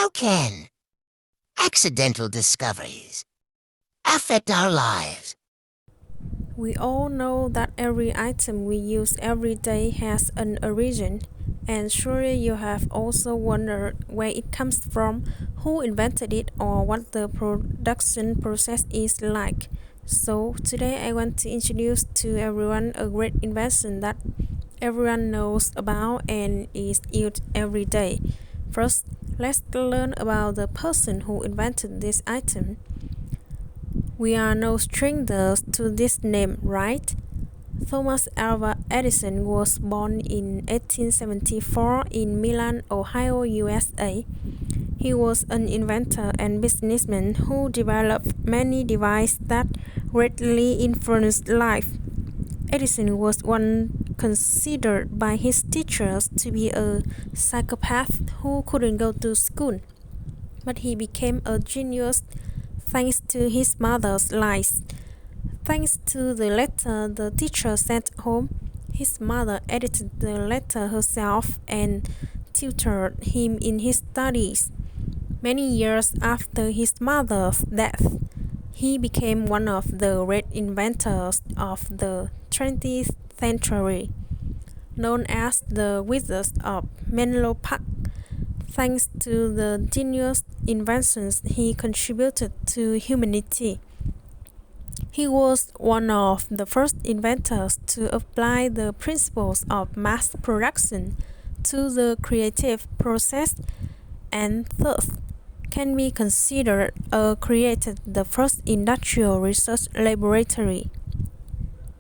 How can accidental discoveries affect our lives? We all know that every item we use every day has an origin, and surely you have also wondered where it comes from, who invented it, or what the production process is like. So, today I want to introduce to everyone a great invention that everyone knows about and is used every day. First, let's learn about the person who invented this item. We are no strangers to this name, right? Thomas Alva Edison was born in 1874 in Milan, Ohio, USA. He was an inventor and businessman who developed many devices that greatly influenced life. Edison was once considered by his teachers to be a psychopath who couldn't go to school, but he became a genius thanks to his mother's lies. Thanks to the letter the teacher sent home, his mother edited the letter herself and tutored him in his studies. Many years after his mother's death, he became one of the great inventors of the 20th century, known as the Wizard of Menlo Park. Thanks to the genius inventions he contributed to humanity. He was one of the first inventors to apply the principles of mass production to the creative process and thus can be considered created the first industrial research laboratory.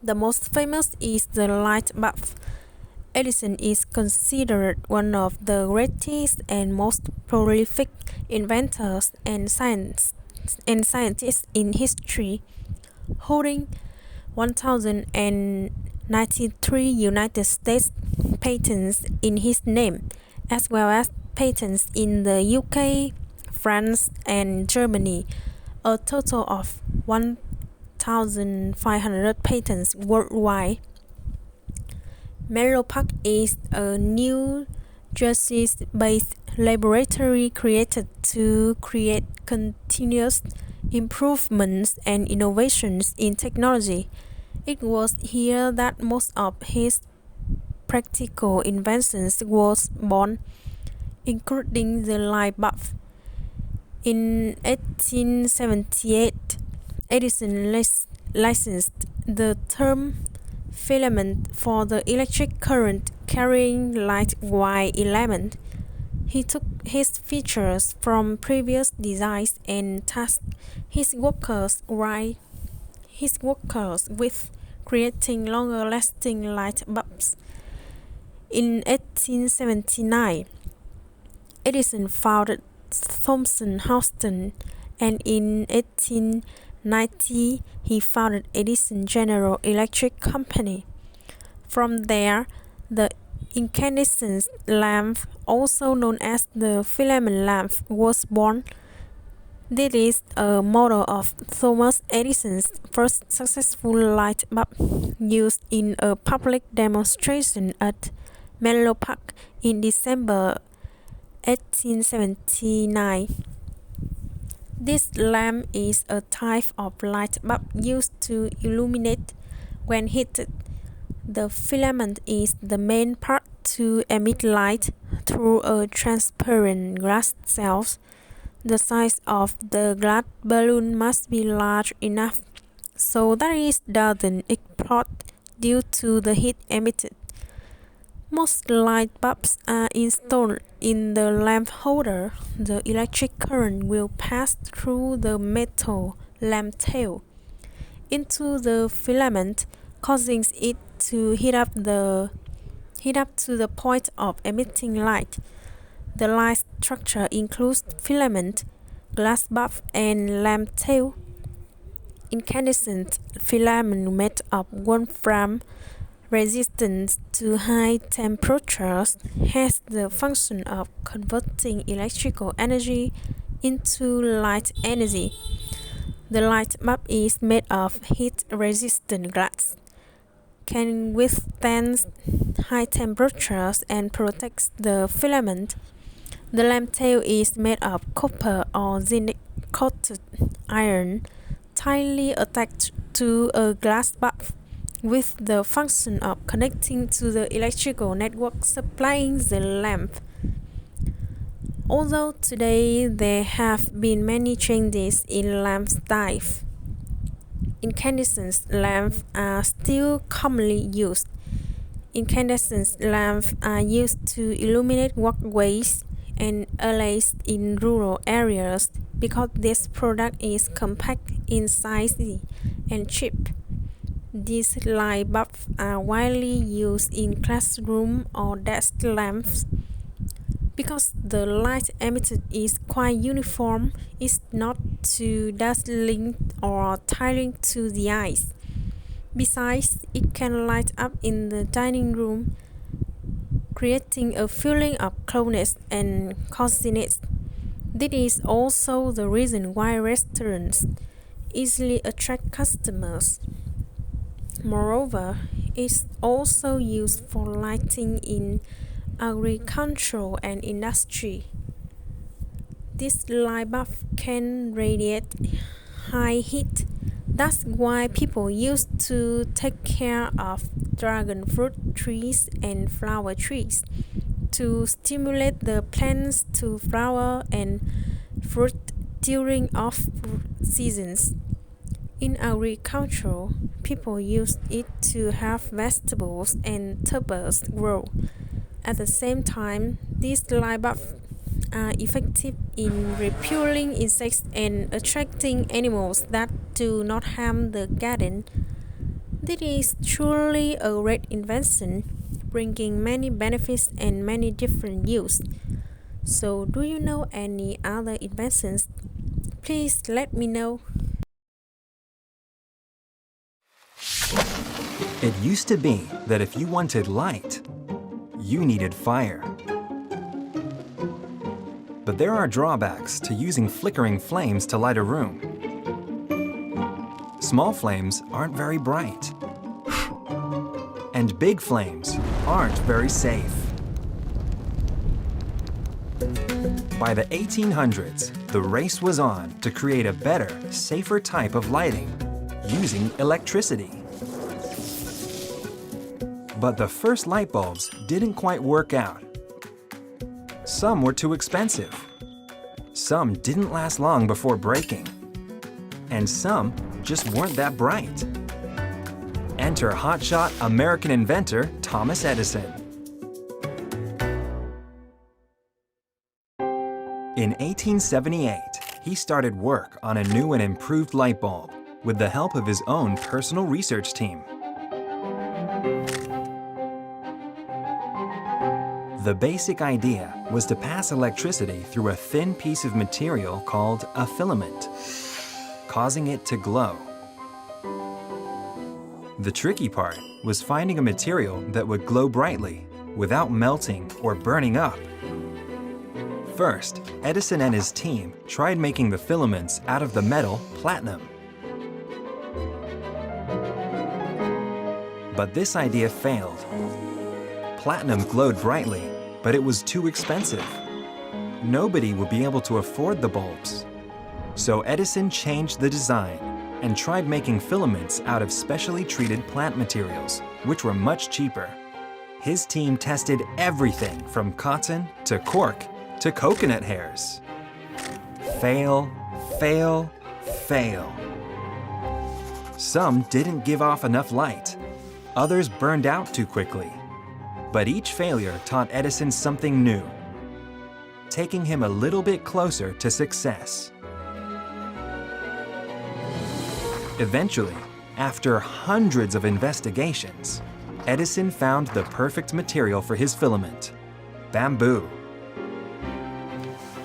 The most famous is the light bulb. Edison is considered one of the greatest and most prolific inventors and scientists in history, holding 1,093 United States patents in his name, as well as patents in the UK, France, and Germany, a total of 1,500 patents worldwide. Menlo Park is a New Jersey-based laboratory created to create continuous improvements and innovations in technology. It was here that most of his practical inventions was born, including the light bulb. In 1878, Edison licensed the term filament for the electric current carrying light wire element. He took his features from previous designs and tasked his workers with creating longer-lasting light bulbs. In 1879, Edison founded Thomson Houston, and in 1890 he founded Edison General Electric Company. From there, the incandescent lamp, also known as the filament lamp, was born. This is a model of Thomas Edison's first successful light bulb used in a public demonstration at Menlo Park in December 1879. This lamp is a type of light bulb used to illuminate when heated. The filament is the main part to emit light through a transparent glass cell. The size of the glass balloon must be large enough so that it doesn't explode due to the heat emitted. Most light bulbs are installed in the lamp holder. The electric current will pass through the metal lamp tail into the filament, causing it to heat up to the point of emitting light. The light structure includes filament, glass bulb, and lamp tail. Incandescent filament made of wolfram, resistant to high temperatures, has the function of converting electrical energy into light energy. The light bulb is made of heat-resistant glass, can withstand high temperatures, and protects the filament. The lamp tail is made of copper or zinc-coated iron, tightly attached to a glass bulb, with the function of connecting to the electrical network supplying the lamp. Although today there have been many changes in lamp styles, incandescent lamps are still commonly used. Incandescent lamps are used to illuminate walkways and alleys in rural areas because this product is compact in size and cheap. These light bulbs are widely used in classroom or desk lamps. Because the light emitted is quite uniform, it's not too dazzling or tiring to the eyes. Besides, it can light up in the dining room, creating a feeling of closeness and coziness. This is also the reason why restaurants easily attract customers. Moreover, it's also used for lighting in agriculture and industry. This light bulb can radiate high heat. That's why people used to take care of dragon fruit trees and flower trees to stimulate the plants to flower and fruit during off seasons. In agriculture, people used it to have vegetables and tubers grow. At the same time, these light bulbs are effective in repelling insects and attracting animals that do not harm the garden. This is truly a great invention, bringing many benefits and many different uses. So, do you know any other inventions? Please let me know. It used to be that if you wanted light, you needed fire. But there are drawbacks to using flickering flames to light a room. Small flames aren't very bright. And big flames aren't very safe. By the 1800s, the race was on to create a better, safer type of lighting using electricity. But the first light bulbs didn't quite work out. Some were too expensive. Some didn't last long before breaking. And some just weren't that bright. Enter hotshot American inventor Thomas Edison. In 1878, he started work on a new and improved light bulb with the help of his own personal research team. The basic idea was to pass electricity through a thin piece of material called a filament, causing it to glow. The tricky part was finding a material that would glow brightly without melting or burning up. First, Edison and his team tried making the filaments out of the metal platinum. But this idea failed. Platinum glowed brightly, but it was too expensive. Nobody would be able to afford the bulbs. So Edison changed the design and tried making filaments out of specially treated plant materials, which were much cheaper. His team tested everything from cotton to cork to coconut hairs. Fail, fail, fail. Some didn't give off enough light. Others burned out too quickly. But each failure taught Edison something new, taking him a little bit closer to success. Eventually, after hundreds of investigations, Edison found the perfect material for his filament: bamboo.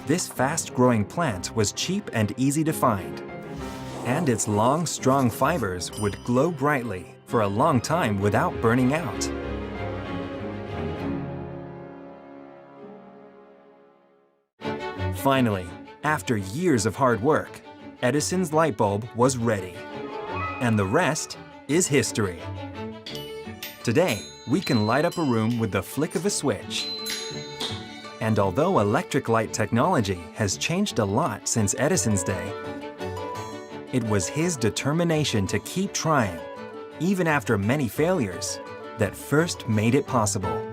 This fast-growing plant was cheap and easy to find, and its long, strong fibers would glow brightly for a long time without burning out. Finally, after years of hard work, Edison's light bulb was ready. And the rest is history. Today, we can light up a room with the flick of a switch. And although electric light technology has changed a lot since Edison's day, it was his determination to keep trying, even after many failures, that first made it possible.